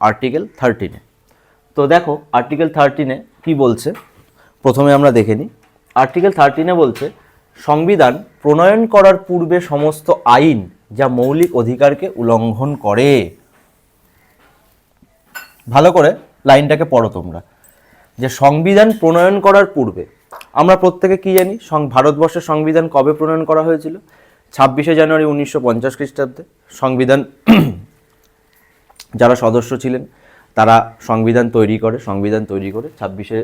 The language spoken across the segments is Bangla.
আর্টিকেল 13-এ। তো দেখো আর্টিকেল 13-এ কি বলছে, প্রথমে আমরা দেখে নিই। আর্টিকেল 13-এ বলছে সংবিধান প্রণয়ন করার পূর্বে সমস্ত আইন যা মৌলিক অধিকারকে উল্লঙ্ঘন করে। ভালো করে লাইনটাকে পড়ো তোমরা, যে সংবিধান প্রণয়ন করার পূর্বে, আমরা প্রত্যেকে কি জানি ভারতবর্ষের সংবিধান কবে প্রণয়ন করা হয়েছিল? 26শে জানুয়ারি 1950 খ্রিস্টাব্দে। সংবিধান যারা সদস্য ছিলেন তারা সংবিধান তৈরি করে 26শে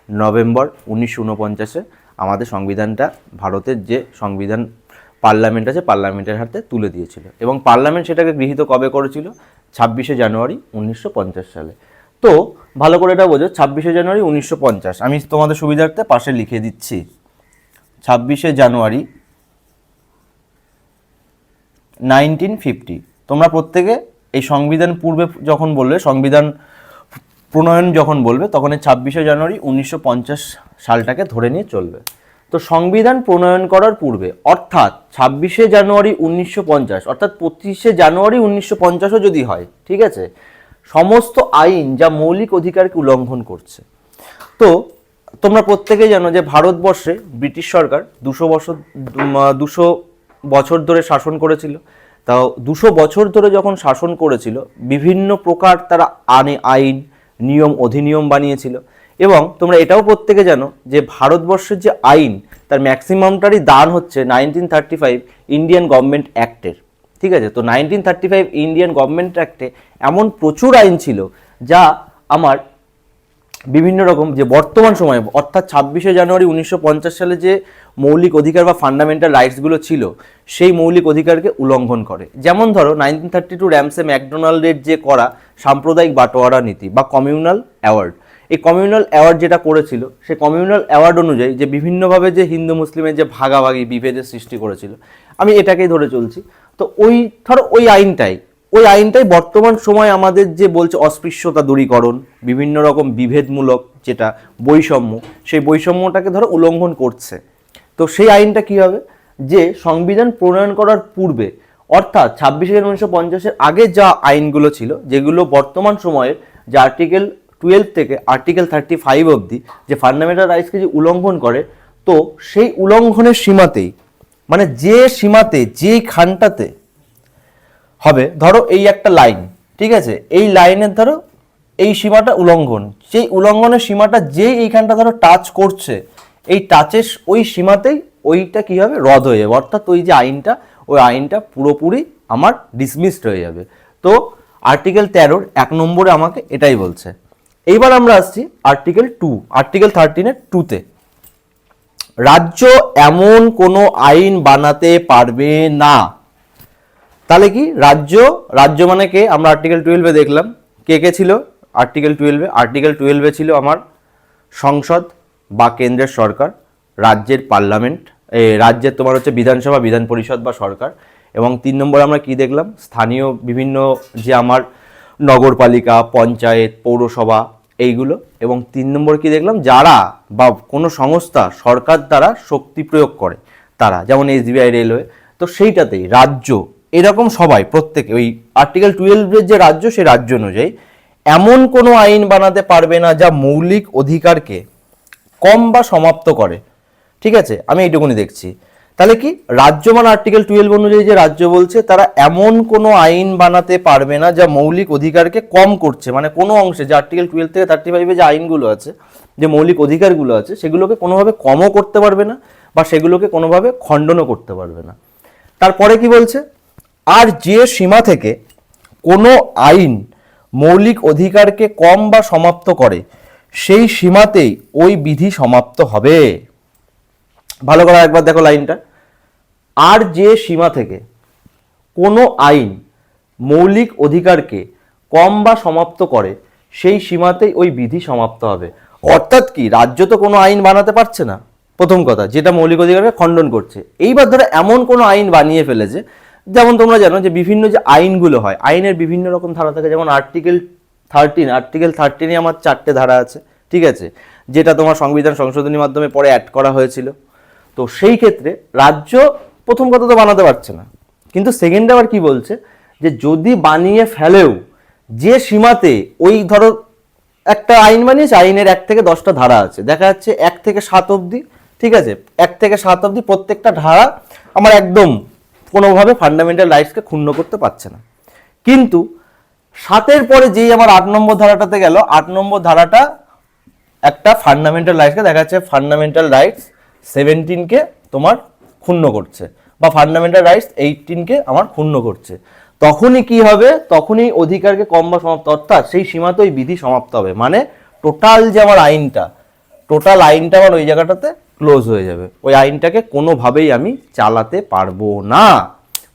নভেম্বর 1949-এ আমাদের সংবিধানটা ভারতের যে সংবিধান পার্লামেন্ট আছে পার্লামেন্টের হাতে তুলে দিয়েছিল, এবং পার্লামেন্ট সেটাকে গৃহীত কবে করেছিল? 26শে জানুয়ারি 1950 সালে। তো ভালো করে এটা বোঝো, 26শে জানুয়ারি 1950, আমি তোমাদের সুবিধার্থে পাশে লিখে দিচ্ছি 26শে জানুয়ারি 1950। তোমরা প্রত্যেকে এই সংবিধান পূর্বে যখন বলবে, সংবিধান প্রণয়ন যখন বলবে, তখন এই 26শে জানুয়ারি 1950 সালটাকে ধরে নিয়ে চলবে। তো সংবিধান প্রণয়ন করার পূর্বে অর্থাৎ 26শে জানুয়ারি 1950 অর্থাৎ 25শে জানুয়ারি 1950ও যদি হয়, ঠিক আছে, সমস্ত আইন যা মৌলিক অধিকারকে উল্লঙ্ঘন করছে। তো তোমরা প্রত্যেকেই জানো যে ভারতবর্ষে ব্রিটিশ সরকার 200 বছর ধরে শাসন করেছিল। তাও 200 বছর ধরে যখন শাসন করেছিল, বিভিন্ন প্রকার তারা আইন, নিয়ম, অধিনিয়ম বানিয়েছিল। এবং তোমরা এটাও প্রত্যেকে জানো যে ভারতবর্ষের যে আইন, তার ম্যাক্সিমামটারই দান হচ্ছে 1935 ইন্ডিয়ান গভর্নমেন্ট অ্যাক্টের। ঠিক আছে, তো 1935 ইন্ডিয়ান গভর্নমেন্ট অ্যাক্টে এমন প্রচুর আইন ছিল যা আমার বিভিন্ন রকম যে বর্তমান সময়ে অর্থাৎ 26শে জানুয়ারি 1950 সালে যে মৌলিক অধিকার বা ফান্ডামেন্টাল রাইটসগুলো ছিল, সেই মৌলিক অধিকারকে উল্লঙ্ঘন করে। যেমন ধরো 1932 র্যামসে ম্যাকডোনাল্ডের যে করা সাম্প্রদায়িক বাটোয়ারা নীতি বা কমিউনাল অ্যাওয়ার্ড, এই কমিউনাল অ্যাওয়ার্ড যেটা করেছিল, সেই কমিউনাল অ্যাওয়ার্ড অনুযায়ী যে বিভিন্নভাবে যে হিন্দু মুসলিমের যে ভাগাভাগি বিভেদের সৃষ্টি করেছিল, আমি এটাকেই ধরে চলছি। তো ওই আইনটাই বর্তমান সময় আমাদের যে বলছে অস্পৃশ্যতা দূরীকরণ, বিভিন্ন রকম বিভেদমূলক যেটা বৈষম্য, সেই বৈষম্যটাকে ধরো উল্লঙ্ঘন করছে। তো সেই আইনটা কি হবে, যে সংবিধান প্রণয়ন করার পূর্বে অর্থাৎ 26শে জানুয়ারি 1950-এর আগে যা আইনগুলো ছিল, যেগুলো বর্তমান সময়ের যে আর্টিকেল 12 থেকে আর্টিকেল 35 অবধি যে ফান্ডামেন্টাল রাইটসকে যে উল্লঙ্ঘন করে, তো সেই উল্লঙ্ঘনের সীমাতেই, মানে যে সীমাতে, যেই খানটাতে হবে, ধরো এই একটা লাইন, ঠিক আছে, এই লাইনের ধরো এই সীমাটা উল্লঙ্ঘন, সেই উল্লঙ্ঘনের সীমাটা যেই এইখানটা ধরো টাচ করছে, এই টাচের ওই সীমাতেই ওইটা কি হবে, রদ হয়ে যাবে। অর্থাৎ ওই যে আইনটা, ওই আইনটা পুরোপুরি আমার ডিসমিসড হয়ে যাবে। তো আর্টিকেল 13-র 1 নম্বরে আমাকে এটাই বলছে। এইবার আমরা আসছি আর্টিকেল 13-এর 2-তে। রাজ্য এমন কোনো আইন বানাতে পারবে না। তাহলে কি রাজ্য মানে কে? আমরা আর্টিকেল 12-এ দেখলাম কে ছিল আর্টিকেল 12-এ। আর্টিকেল 12-এ ছিল আমার সংসদ বা কেন্দ্রের সরকার, রাজ্যের পার্লামেন্ট, রাজ্যের তোমার হচ্ছে বিধানসভা, বিধান পরিষদ বা সরকার। এবং 3 নম্বরে আমরা কি দেখলাম, স্থানীয় বিভিন্ন যে আমার নগরপালিকা, পঞ্চায়েত, পৌরসভা, এইগুলো। এবং 3 নম্বর কি দেখলাম, যারা বা কোনো সংস্থা সরকার দ্বারা শক্তি প্রয়োগ করে তারা, যেমন SBI, রেলওয়ে। তো সেইটাতেই রাজ্য, এরকম সবাই প্রত্যেকে ওই আর্টিকেল 12-এর যে রাজ্য, সেই রাজ্য অনুযায়ী এমন কোনো আইন বানাতে পারবে না যা মৌলিক অধিকারকে কম বা সমাপ্ত করে। ঠিক আছে, আমি এইটুকুনি দেখছি। তাহলে কি রাজ্য মানে আর্টিকেল 12 অনুযায়ী যে রাজ্য বলছে, তারা এমন কোনো আইন বানাতে পারবে না যা মৌলিক অধিকারকে কম করছে, মানে কোনো অংশে যে আর্টিকেল 12 থেকে 35-এ যে আইনগুলো আছে, যে মৌলিক অধিকারগুলো আছে, সেগুলোকে কোনোভাবে কমও করতে পারবে না বা সেগুলোকে কোনোভাবে খণ্ডনও করতে পারবে না। তারপরে কি বলছে, আর যে সীমা থেকে কোনো আইন মৌলিক অধিকারকে কম বা সমাপ্ত করে, সেই সীমাতেই ওই বিধি সমাপ্ত হবে। ভালো করে একবার দেখো লাইনটা, আর যে সীমা থেকে কোনো আইন মৌলিক অধিকারকে কম বা সমাপ্ত করে, সেই সীমাতেই ওই বিধি সমাপ্ত হবে। অর্থাৎ কি, রাজ্য তো কোনো আইন বানাতে পারছে না, প্রথম কথা, যেটা মৌলিক অধিকারকে খণ্ডন করছে। এইবার ধরো এমন কোনো আইন বানিয়ে ফেলেছে, যেমন তোমরা জানো যে বিভিন্ন যে আইনগুলো হয়, আইনের বিভিন্ন রকম ধারা থাকে। যেমন আর্টিকেল 13-এ আমার 4টে ধারা আছে, ঠিক আছে, যেটা তোমার সংবিধান সংশোধনীর মাধ্যমে পরে অ্যাড করা হয়েছিল। তো সেই ক্ষেত্রে রাজ্য প্রথম কথা তো বানাতে পারছে না, কিন্তু সেকেন্ড আবার কি বলছে, যে যদি বানিয়ে ফেলেও যে সীমাতে ওই ধরো একটা আইন বানিয়েছে, আইনের 1 থেকে 10টা ধারা আছে, দেখা যাচ্ছে 1 থেকে 7 অবধি, ঠিক আছে, 1 থেকে 7 অবধি প্রত্যেকটা ধারা আমার একদম কোনোভাবে ফান্ডামেন্টাল রাইটসকে ক্ষুণ্ণ করতে পারছে না। কিন্তু 7-এর পরে যেই আমার 8 নম্বর ধারাটাতে গেল, 8 নম্বর ধারাটা একটা ফান্ডামেন্টাল রাইটসকে দেখা যাচ্ছে ফান্ডামেন্টাল রাইটস 17কে তোমার ক্ষুণ্ণ করছে, বা ফান্ডামেন্টাল রাইটস 18কে আমার ক্ষুণ্ণ করছে। তখনই কি হবে, তখনই অধিকারকে কম বা সমাপ্ত, অর্থাৎ সেই সীমাতে ওই বিধি সমাপ্ত হবে, মানে টোটাল যে আমার আইনটা, টোটাল আইনটা আমার ওই জায়গাটাতে ক্লোজ হয়ে যাবে, ওই আইনটাকে কোনোভাবেই আমি চালাতে পারবো না।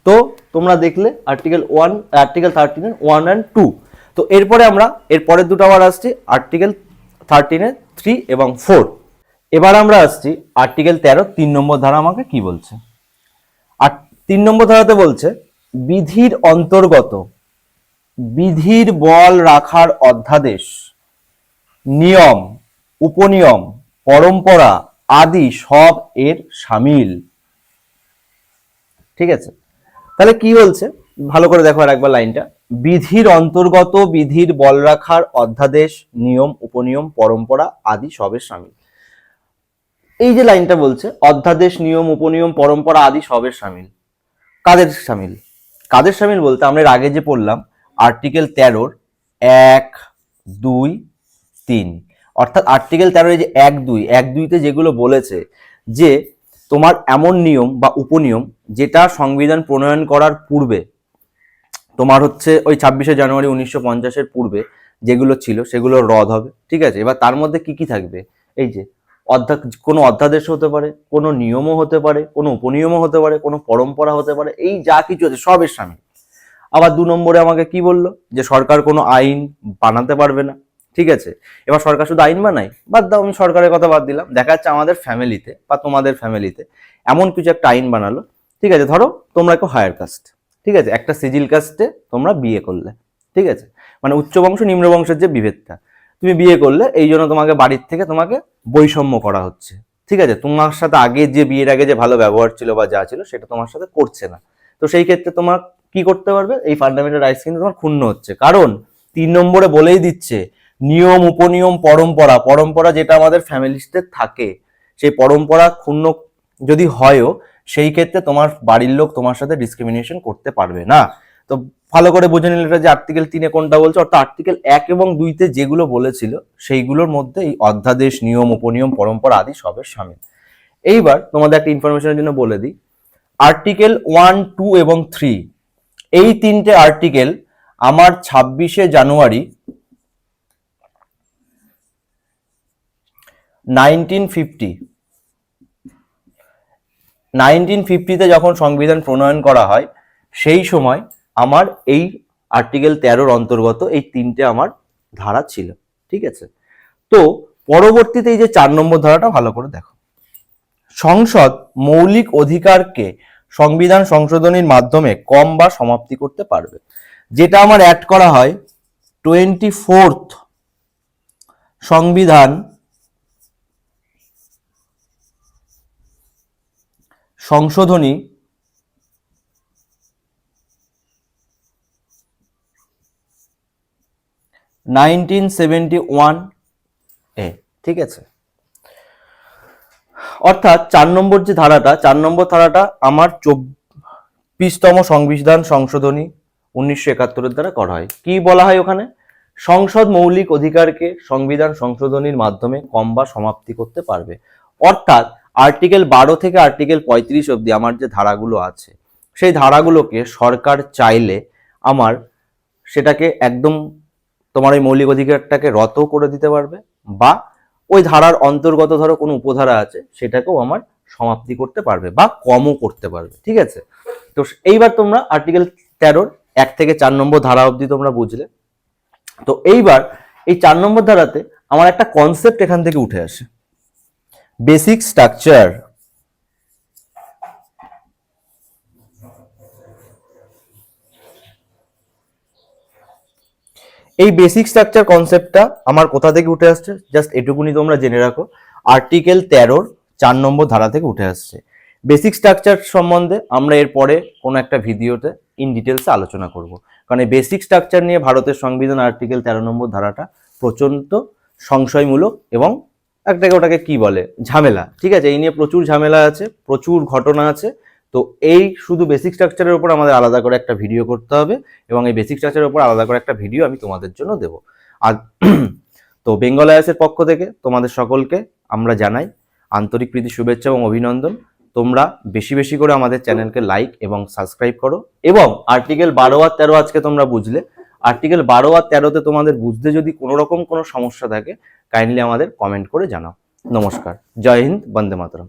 তো তোমরা দেখলে আর্টিকেল 13 1 and 2। তো এরপরে আমরা এর পরের দুটো আবার আসছি আর্টিকেল 13 3 এবং 4। এবার আমরা আসছি আর্টিকেল 13 3 নম্বর ধারা আমাকে কি বলছে। আর 3 নম্বর ধারাতে বলছে বিধির অন্তর্গত বিধির বল রাখার অধ্যাদেশ, নিয়ম, উপনিয়ম, পরম্পরা আদি সব এর শামিল। ঠিক আছে, তাহলে কি বলছে ভালো করে দেখো আর একবার লাইনটা। বিধির অন্তর্গত বিধির বল রাখার অধ্যাদেশ, নিয়ম, উপনিয়ম, পরম্পরা আদি সবের শামিল। এই যে লাইনটা বলছে অধ্যাদেশ, নিয়ম, উপনিয়ম, পরম্পরা আদি সবের শামিল, কাদের শামিল? কাদের শামিল বলতে আমরা এর আগে যে পড়লাম আর্টিকেল 13 1 2 3, অর্থাৎ আর্টিকেল 13 যে 1 2 যেগুলো বলেছে যে তোমার এমন নিয়ম বা উপনিয়ম যেটা সংবিধান প্রণয়ন করার পূর্বে তোমার হচ্ছে ওই 26শে জানুয়ারি 1950-এর পূর্বে যেগুলো ছিল সেগুলো রদ হবে। ঠিক আছে, এবার তার মধ্যে কি কি থাকবে, এই যে কোনো অধ্যাদেশ হতে পারে, কোনো নিয়মও হতে পারে, কোনো উপনিয়মও হতে পারে, কোনো পরম্পরা হতে পারে, এই যা কিছু আছে সবের শামিল। আবার 2 নম্বরে আমাকে কি বললো যে সরকার কোনো আইন বানাতে পারবে না। ঠিক আছে, এবার সরকার শুধু আইন বানায়, বাদ দাও, আমি সরকারের কথা বাদ দিলাম, দেখা যাচ্ছে আমাদের ফ্যামিলিতে বা তোমাদের ফ্যামিলিতে এমন কিছু একটা আইন বানালো। ঠিক আছে, ধরো তোমরা কেউ হায়ার কাস্ট, ঠিক আছে, একটা সিজিল কাস্টে তোমরা বিয়ে করলে, ঠিক আছে, মানে উচ্চ বংশ নিম্ন বংশের যে বিভেদটা, তুমি বিয়ে করলে, এই জন্য তোমাকে বাড়ির থেকে তোমাকে বৈষম্য করা হচ্ছে। ঠিক আছে, তোমার সাথে আগে যে বিয়ের আগে যে ভালো ব্যবহার ছিল বা যা ছিল সেটা তোমার সাথে করছে না। তো সেই ক্ষেত্রে তোমার কি করতে পারবে, এই ফান্ডামেন্টাল রাইটস কিন্তু তোমার ক্ষুণ্ণ হচ্ছে, কারণ 3 নম্বরে বলেই দিচ্ছে নিয়ম, উপনিয়ম, পরম্পরা, পরম্পরা যেটা আমাদের ফ্যামিলিতে থাকে, সেই পরম্পরা ক্ষুণ্ণ যদি হয়ও সেই ক্ষেত্রে তোমার বাড়ির লোক তোমার সাথে ডিসক্রিমিনেশন করতে পারবে না। তো ভালো করে বুঝে নিলে এটা যে আর্টিকেল 3-এ কোনটা বলছে, অর্থাৎ আর্টিকেল 1 এবং 2-তে যেগুলো বলেছিল সেইগুলোর মধ্যে এই অধ্যাদেশ, নিয়ম, উপনিয়ম, পরম্পরা আদি সবের শামিল। এইবার তোমাদের একটা ইনফরমেশনের জন্য বলে দিই, আর্টিকেল 1 2 এবং 3 এই 3টে আর্টিকেল আমার 26শে জানুয়ারি 1950 যখন সংবিধান প্রণয়ন করা হয় সেই সময় আমার এই আর্টিকেল 13-র অন্তর্গত এই 3টে আমার ধারা ছিল। ঠিক আছে, তো পরবর্তীতে এই যে 4 নম্বর ধারাটা ভালো করে দেখো। সংসদ মৌলিক অধিকারকে সংবিধান সংশোধনীর মাধ্যমে কম বা সমাপ্তি করতে পারবে, যেটা আমার অ্যাড করা হয় 24th সংবিধান সংশোধনী 1971 এ। ঠিক আছে, অর্থাৎ 4 নম্বর যে ধারাটা, 4 নম্বর ধারাটা আমার 24তম সংবিধান সংশোধনী 1971-এর দ্বারা করা হয়। কি বলা হয় ওখানে, সংসদ মৌলিক অধিকারকে সংবিধান সংশোধনীর মাধ্যমে কম বা সমাপ্তি করতে পারবে। অর্থাৎ আর্টিকেল 12 থেকে আর্টিকেল 35 অবধি আমার যে ধারাগুলো আছে সেই ধারাগুলোকে সরকার চাইলে আমার সেটাকে একদম তোমার ওই মৌলিক অধিকারটাকে রদ করে দিতে পারবে, বা ওই ধারার অন্তর্গত ধরো কোনো উপধারা আছে সেটাকেও আমার সমাপ্তি করতে পারবে বা কমও করতে পারবে। ঠিক আছে, তো এইবার তোমরা আর্টিকেল 13-র 1 থেকে 4 নম্বর ধারা অবধি তোমরা বুঝলে। তো এইবার এই 4 নম্বর ধারাতে আমার একটা কনসেপ্ট এখান থেকে উঠে আসে, বেসিক স্ট্রাকচার। এই বেসিক স্ট্রাকচার কনসেপ্টটা আমার কোথা থেকে উঠে আসছে, জাস্ট এটুকুনি তোমরা জেনে রাখো, আর্টিকেল 13-র 4 নম্বর ধারা থেকে উঠে আসছে। বেসিক স্ট্রাকচার সম্বন্ধে আমরা এরপরে কোনো একটা ভিডিওতে ইন ডিটেলসে আলোচনা করব। কারণ এই বেসিক স্ট্রাকচার নিয়ে ভারতের সংবিধান আর্টিকেল 13 নম্বর ধারাটা প্রচণ্ড সংশয়মূলক এবং ওটাকে কি বলে, ঝামেলা। ঠিক আছে, এই নিয়ে প্রচুর ঝামেলা আছে, প্রচুর ঘটনা আছে। তো এই শুধু বেসিক স্ট্রাকচারের উপর আমাদের আলাদা করে একটা ভিডিও করতে হবে, এবং এই বেসিক স্ট্রাকচারের উপর আলাদা করে একটা ভিডিও আমি তোমাদের জন্য দেবো। আর তো বেঙ্গল আইএএসের পক্ষ থেকে তোমাদের সকলকে আমরা জানাই আন্তরিক প্রীতি, শুভেচ্ছা এবং অভিনন্দন। তোমরা বেশি বেশি করে আমাদের চ্যানেলকে লাইক এবং সাবস্ক্রাইব করো, এবং আর্টিকেল 12 আর 13 আজকে তোমরা বুঝলে, আর্টিকেল 12 আর 13তে তোমাদের বুঝতে যদি কোনো রকম কোনো সমস্যা থাকে কাইন্ডলি আমাদের কমেন্ট করে জানাও। নমস্কার, জয় হিন্দ, বন্দে মাতরম।